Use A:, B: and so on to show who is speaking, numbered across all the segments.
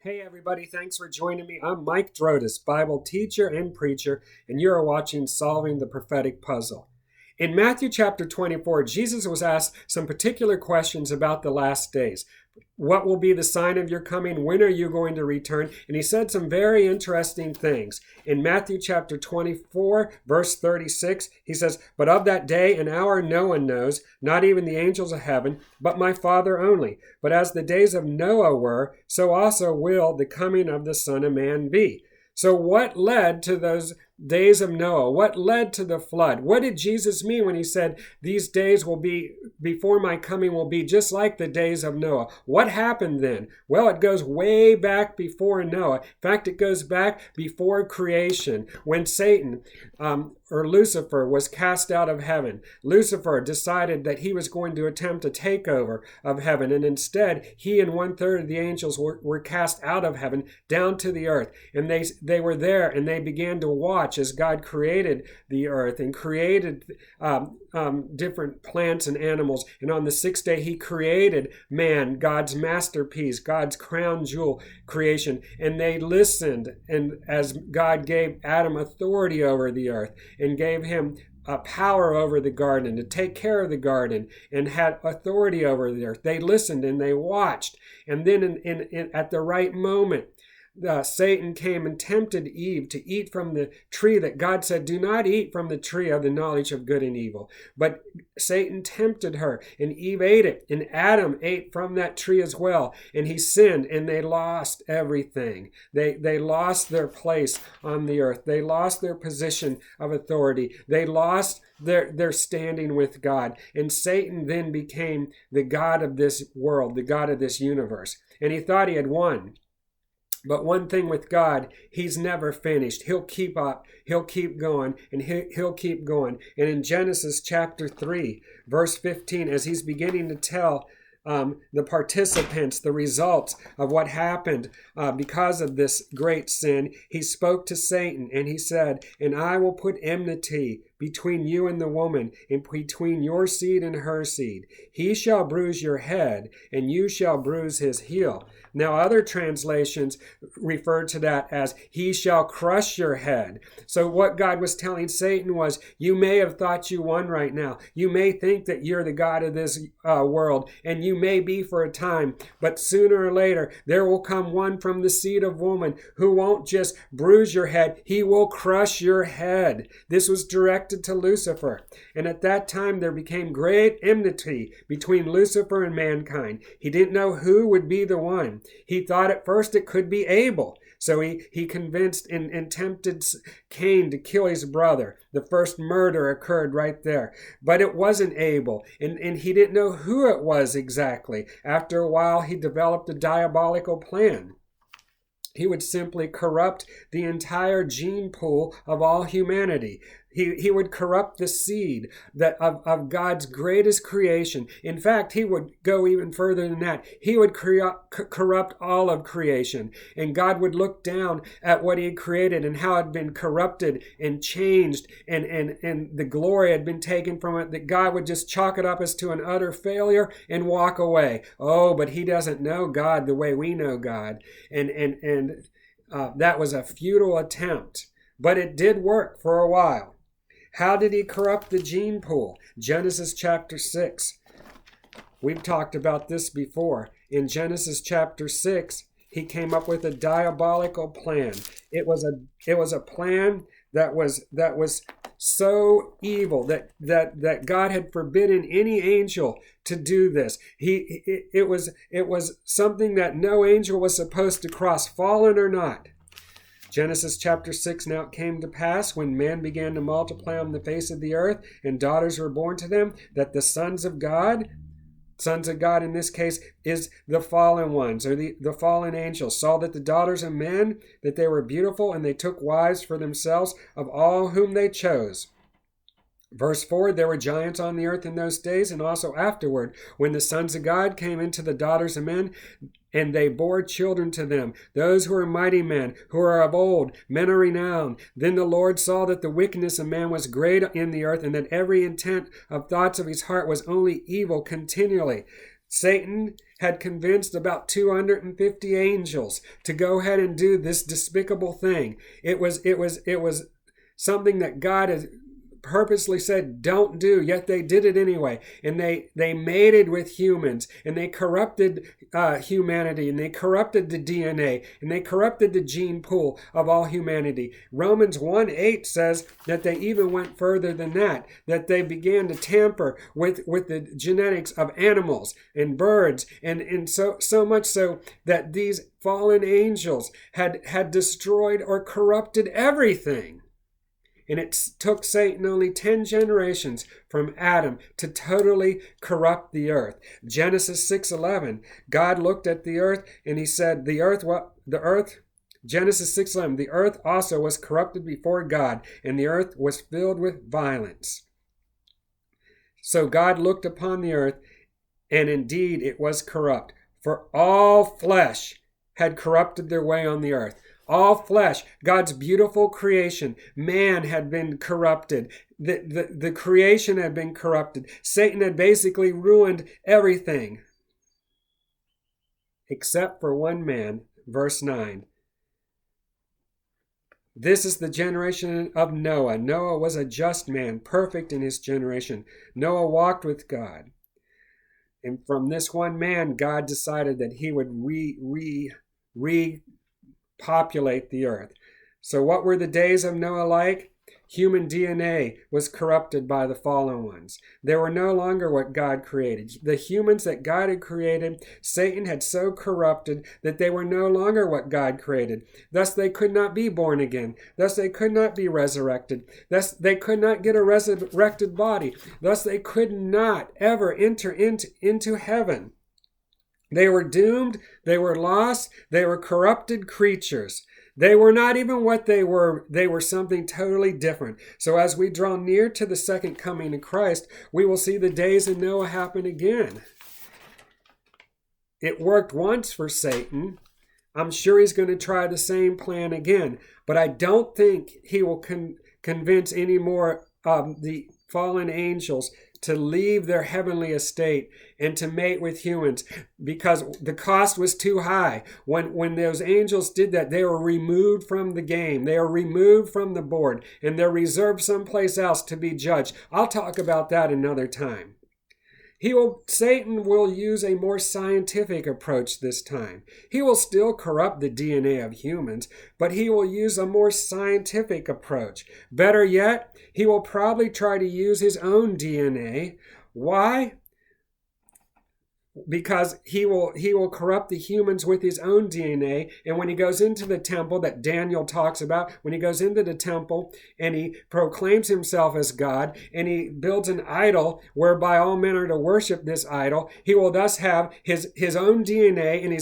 A: Hey everybody, thanks for joining me. I'm Mike Drotis, Bible teacher and preacher, and you're watching Solving the Prophetic Puzzle. In Matthew chapter 24, Jesus was asked some particular questions about the last days. What will be the sign of your coming? When are you going to return? And he said some very interesting things. In Matthew chapter 24, verse 36, he says, "But of that day and hour no one knows, not even the angels of heaven, but my Father only. But as the days of Noah were, so also will the coming of the Son of Man be." So what led to those days of Noah? What led to the flood? What did Jesus mean when he said, these days will be, before my coming will be just like the days of Noah? What happened then? Well, it goes way back before Noah. In fact, it goes back before creation, when Satan, or Lucifer, was cast out of heaven. Lucifer decided that he was going to attempt a takeover of heaven, and instead, he and 1/3 of the angels were cast out of heaven down to the earth. And they were there, and they began to watch as God created the earth and created different plants and animals. And on the sixth day, he created man, God's masterpiece, God's crown jewel creation. And they listened, and as God gave Adam authority over the earth and gave him power over the garden, to take care of the garden, and had authority over the earth, they listened and they watched. And then at the right moment, Satan came and tempted Eve to eat from the tree that God said, do not eat from the tree of the knowledge of good and evil. But Satan tempted her, and Eve ate it, and Adam ate from that tree as well. And he sinned, and they lost everything. They lost their place on the earth. They lost their position of authority. They lost their standing with God. And Satan then became the god of this world, the god of this universe. And he thought he had won. But one thing with God, he's never finished. He'll keep up. He'll keep going, and he'll keep going. And in Genesis chapter 3, verse 15, as he's beginning to tell the participants the results of what happened because of this great sin, he spoke to Satan, and he said, "And I will put enmity between you and the woman, and between your seed and her seed. He shall bruise your head, and you shall bruise his heel." Now, other translations refer to that as, "He shall crush your head." So what God was telling Satan was, you may have thought you won right now. You may think that you're the god of this world, and you may be for a time, but sooner or later, there will come one from the seed of woman who won't just bruise your head, he will crush your head. This was directed to Lucifer. And at that time, there became great enmity between Lucifer and mankind. He didn't know who would be the one. He thought at first it could be Abel. So he convinced and tempted Cain to kill his brother. The first murder occurred right there. But it wasn't Abel. And he didn't know who it was exactly. After a while, he developed a diabolical plan. He would simply corrupt the entire gene pool of all humanity. He would corrupt the seed of God's greatest creation. In fact, he would go even further than that. He would corrupt all of creation. And God would look down at what he had created and how it had been corrupted and changed, and the glory had been taken from it, that God would just chalk it up as to an utter failure and walk away. Oh, but he doesn't know God the way we know God. And that was a futile attempt. But it did work for a while. How did he corrupt the gene pool? Genesis chapter 6. We've talked about this before. In Genesis chapter 6, he came up with a diabolical plan. It was a plan that was so evil that God had forbidden any angel to do this. It was something that no angel was supposed to cross, fallen or not. Genesis chapter 6, "Now it came to pass, when men began to multiply on the face of the earth, and daughters were born to them, that the sons of God in this case is the fallen ones, or the fallen angels, saw that the daughters of men, that they were beautiful, and they took wives for themselves of all whom they chose." Verse 4, "There were giants on the earth in those days, and also afterward, when the sons of God came into the daughters of men, and they bore children to them, those who are mighty men, who are of old, men of renown. Then the Lord saw that the wickedness of man was great in the earth, and that every intent of thoughts of his heart was only evil continually." Satan had convinced about 250 angels to go ahead and do this despicable thing. It was something that God has purposely said don't do, yet they did it anyway. And they mated with humans, and they corrupted humanity, and they corrupted the DNA, and they corrupted the gene pool of all humanity. Romans 1:8 says that they even went further than that they began to tamper with the genetics of animals and birds, and so much so that these fallen angels had destroyed or corrupted everything. And it took Satan only 10 generations from Adam to totally corrupt the earth. Genesis 6:11, God looked at the earth and he said, Genesis 6:11, the earth also was corrupted before God, and the earth was filled with violence. So God looked upon the earth, and indeed it was corrupt, for all flesh had corrupted their way on the earth. All flesh, God's beautiful creation, man had been corrupted. The creation had been corrupted. Satan had basically ruined everything. Except for one man, verse 9. This is the generation of Noah. Noah was a just man, perfect in his generation. Noah walked with God. And from this one man, God decided that he would repopulate the earth. So what were the days of Noah like? Human DNA was corrupted by the fallen ones. They were no longer what God created. The humans that God had created, Satan had so corrupted that they were no longer what God created. Thus they could not be born again. Thus they could not be resurrected. Thus they could not get a resurrected body. Thus they could not ever enter into heaven. They were doomed, they were lost, they were corrupted creatures. They were not even what they were something totally different. So as we draw near to the second coming of Christ, we will see the days of Noah happen again. It worked once for Satan. I'm sure he's going to try the same plan again, but I don't think he will convince any more of the fallen angels to leave their heavenly estate and to mate with humans, because the cost was too high. When those angels did that, they were removed from the game. They are removed from the board, and they're reserved someplace else to be judged. I'll talk about that another time. Satan will use a more scientific approach this time. He will still corrupt the DNA of humans, but he will use a more scientific approach. Better yet, he will probably try to use his own DNA. Why? Because he will corrupt the humans with his own DNA. And when he goes into the temple that Daniel talks about, when he goes into the temple and he proclaims himself as God, and he builds an idol whereby all men are to worship this idol, he will thus have his own DNA and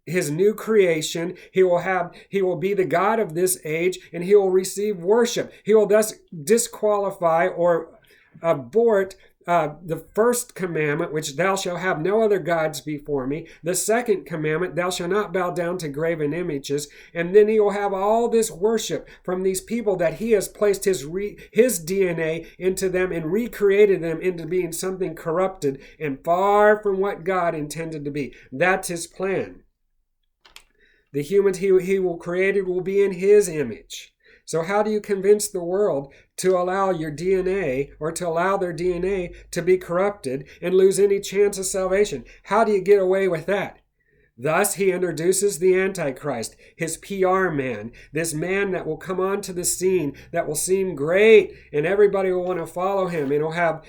A: his new creation. He will be the God of this age, and he will receive worship. He will thus disqualify or abort the first commandment, which thou shalt have no other gods before me. The second commandment, thou shalt not bow down to graven images. And then he will have all this worship from these people that he has placed his DNA into them and recreated them into being something corrupted and far from what God intended to be. That's his plan. The humans he will create will be in his image. So how do you convince the world to allow your DNA, or to allow their DNA to be corrupted and lose any chance of salvation? How do you get away with that? Thus, he introduces the Antichrist, his PR man, this man that will come onto the scene that will seem great, and everybody will want to follow him, and he'll have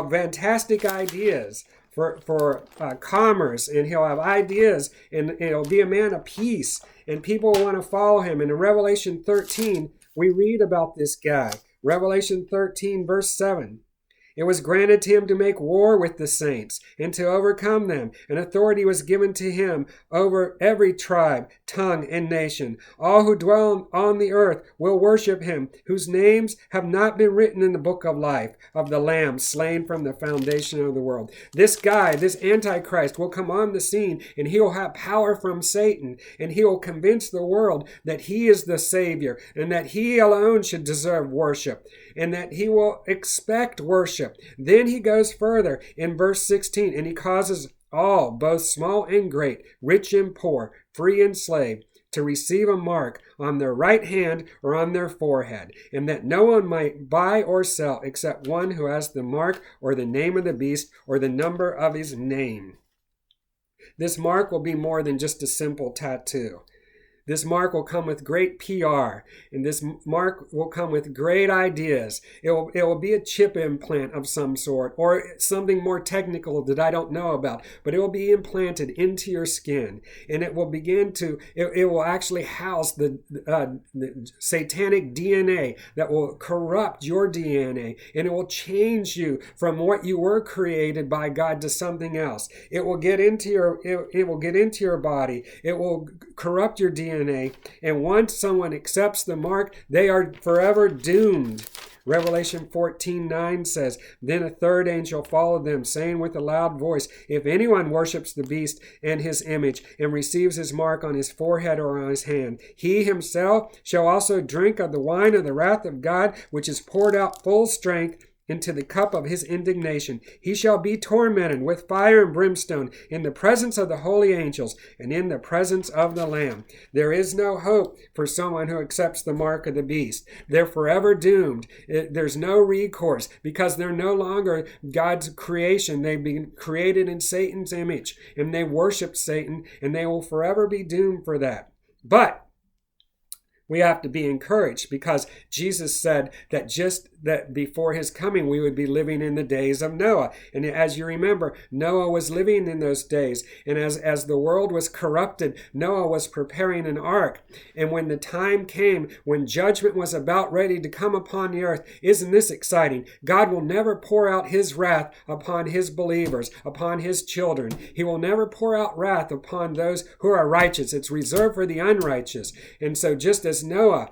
A: fantastic ideas for commerce, and he'll have ideas, and he'll be a man of peace, and people will want to follow him. And in Revelation 13, we read about this guy. Revelation 13, verse 7. It was granted to him to make war with the saints and to overcome them, and authority was given to him over every tribe, tongue, and nation. All who dwell on the earth will worship him, whose names have not been written in the book of life of the Lamb slain from the foundation of the world. This guy, this Antichrist, will come on the scene, and he will have power from Satan, and he will convince the world that he is the Savior, and that he alone should deserve worship, and that he will expect worship. Then he goes further in verse 16, and he causes all, both small and great, rich and poor, free and slave, to receive a mark on their right hand or on their forehead, and that no one might buy or sell except one who has the mark or the name of the beast or the number of his name. This mark will be more than just a simple tattoo. This mark will come with great PR, and this mark will come with great ideas. It will be a chip implant of some sort, or something more technical that I don't know about, but it will be implanted into your skin, and it will it will actually house the satanic DNA that will corrupt your DNA, and it will change you from what you were created by God to something else. It will get into your body. It will corrupt your DNA. And once someone accepts the mark, they are forever doomed. Revelation 14:9 says, Then a third angel followed them, saying with a loud voice, If anyone worships the beast and his image, and receives his mark on his forehead or on his hand, he himself shall also drink of the wine of the wrath of God, which is poured out full strength into the cup of his indignation. He shall be tormented with fire and brimstone in the presence of the holy angels and in the presence of the Lamb. There is no hope for someone who accepts the mark of the beast. They're forever doomed. There's no recourse because they're no longer God's creation. They've been created in Satan's image, and they worship Satan, and they will forever be doomed for that. But we have to be encouraged because Jesus said that just that before his coming, we would be living in the days of Noah. And as you remember, Noah was living in those days. And as the world was corrupted, Noah was preparing an ark. And when the time came, when judgment was about ready to come upon the earth, isn't this exciting? God will never pour out his wrath upon his believers, upon his children. He will never pour out wrath upon those who are righteous. It's reserved for the unrighteous. And so just as Noah,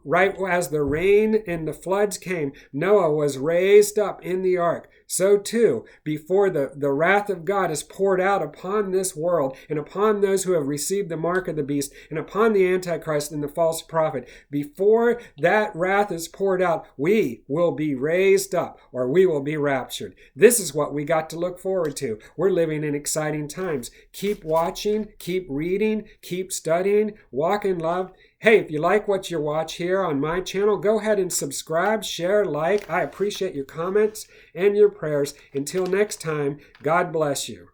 A: right as the rain and the floods came, Noah was raised up in the ark. So too, before the wrath of God is poured out upon this world and upon those who have received the mark of the beast and upon the Antichrist and the false prophet, before that wrath is poured out, we will be raised up, or we will be raptured. This is what we got to look forward to. We're living in exciting times. Keep watching, keep reading, keep studying, walk in love. Hey, if you like what you watch here on my channel, go ahead and subscribe, share, like. I appreciate your comments and your prayers. Until next time, God bless you.